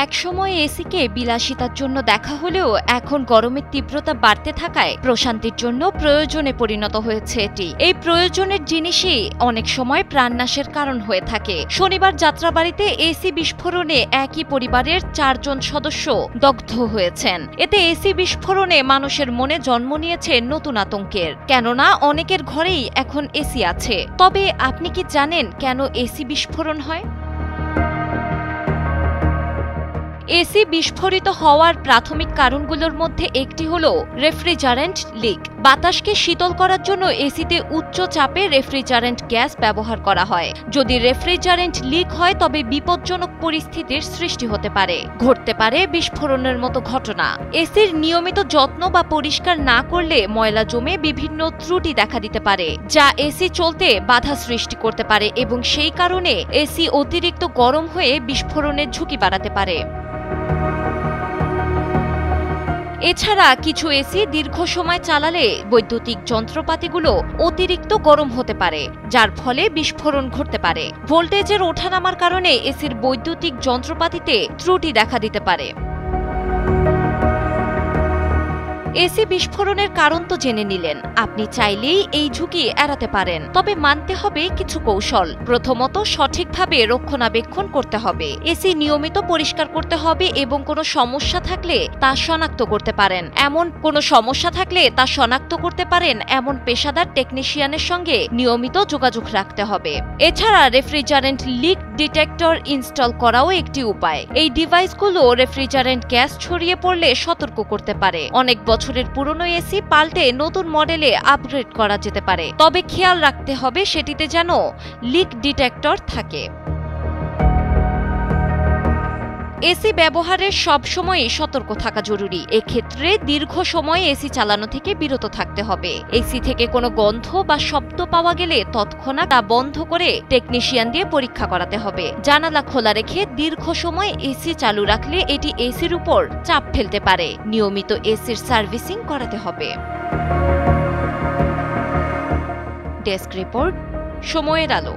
একসময় এসিকে বিলাসিতার জন্য দেখা হলেও এখন গরমের তীব্রতা বাড়তে থাকায় প্রশান্তির জন্য প্রয়োজনে পরিণত হয়েছে এটি। এই প্রয়োজনের জিনিসই অনেক সময় প্রাণনাশের কারণ হয়ে থাকে। শনিবার যাত্রাবাড়িতে এসি বিস্ফোরণে একই পরিবারের 4 জন সদস্য দগ্ধ হয়েছেন। এতে এসি বিস্ফোরণে মানুষের মনে জন্ম নিয়েছে নতুন আতঙ্কের, কেননা অনেকের ঘরেই এখন এসি আছে। তবে আপনি কি জানেন কেন এসি বিস্ফোরণ হয়? এসি বিস্ফোরিত হওয়ার প্রাথমিক কারণগুলোর মধ্যে একটি হলো রেফ্রিজারেন্ট লিক। বাতাসকে শীতল করার জন্য এসিতে উচ্চ চাপে রেফ্রিজারেন্ট গ্যাস ব্যবহার করা হয়। যদি রেফ্রিজারেন্ট লিক হয় তবে বিপজ্জনক পরিস্থিতির সৃষ্টি হতে পারে, ঘটতে পারে বিস্ফোরণের মতো ঘটনা। এসির নিয়মিত যত্ন বা পরিষ্কার না করলে ময়লা জমে বিভিন্ন ত্রুটি দেখা দিতে পারে, যা এসি চলতে বাধা সৃষ্টি করতে পারে এবং সেই কারণে এসি অতিরিক্ত গরম হয়ে বিস্ফোরণের ঝুঁকি বাড়াতে পারে। এছাড়া কিছু এসি দীর্ঘ সময় চালালে বৈদ্যুতিক যন্ত্রপাতিগুলো অতিরিক্ত গরম হতে পারে, যার ফলে বিস্ফোরণ ঘটতে পারে। ভোল্টেজের ওঠানামার কারণে এসির বৈদ্যুতিক যন্ত্রপাতিতে ত্রুটি দেখা দিতে পারে। এসি বিস্ফোরণের কারণ তো জেনে নিলেন, আপনি চাইলেই এই ঝুঁকি এড়াতে পারেন। তবে মানতে হবে কিছু কৌশল। প্রথমত, সঠিকভাবে রক্ষণাবেক্ষণ করতে হবে। এসি নিয়মিত পরিষ্কার করতে হবে এবং কোনো সমস্যা থাকলে তা শনাক্ত করতে পারেন। এমন পেশাদার টেকনিশিয়ানের সঙ্গে নিয়মিত যোগাযোগ রাখতে হবে। এছাড়া রেফ্রিজারেন্ট লিক ডিটেক্টর ইনস্টল করাও একটি উপায়। এই ডিভাইসগুলো রেফ্রিজারেন্ট গ্যাস ছড়িয়ে পড়লে সতর্ক করতে পারে। অনেক বছরের পুরনো এসি পাল্টে নতুন মডেলে আপগ্রেড করা যেতে পারে, তবে খেয়াল রাখতে হবে সেটিতে যেন লিক ডিটেক্টর থাকে। এসি ব্যবহারের সব সময়ই সতর্ক থাকা জরুরি। এক্ষেত্রে দীর্ঘ সময় এসি চালানো থেকে বিরত থাকতে হবে। এসি থেকে কোনো গন্ধ বা শব্দ পাওয়া গেলে তৎক্ষণাৎ তা বন্ধ করে টেকনিশিয়ান দিয়ে পরীক্ষা করাতে হবে। জানালা খোলা রেখে দীর্ঘ সময় এসি চালু রাখলে এটি এসির উপর চাপ ফেলতে পারে। নিয়মিত এসির সার্ভিসিং করাতে হবে। ডেস্ক রিপোর্ট, সময়ের আলো।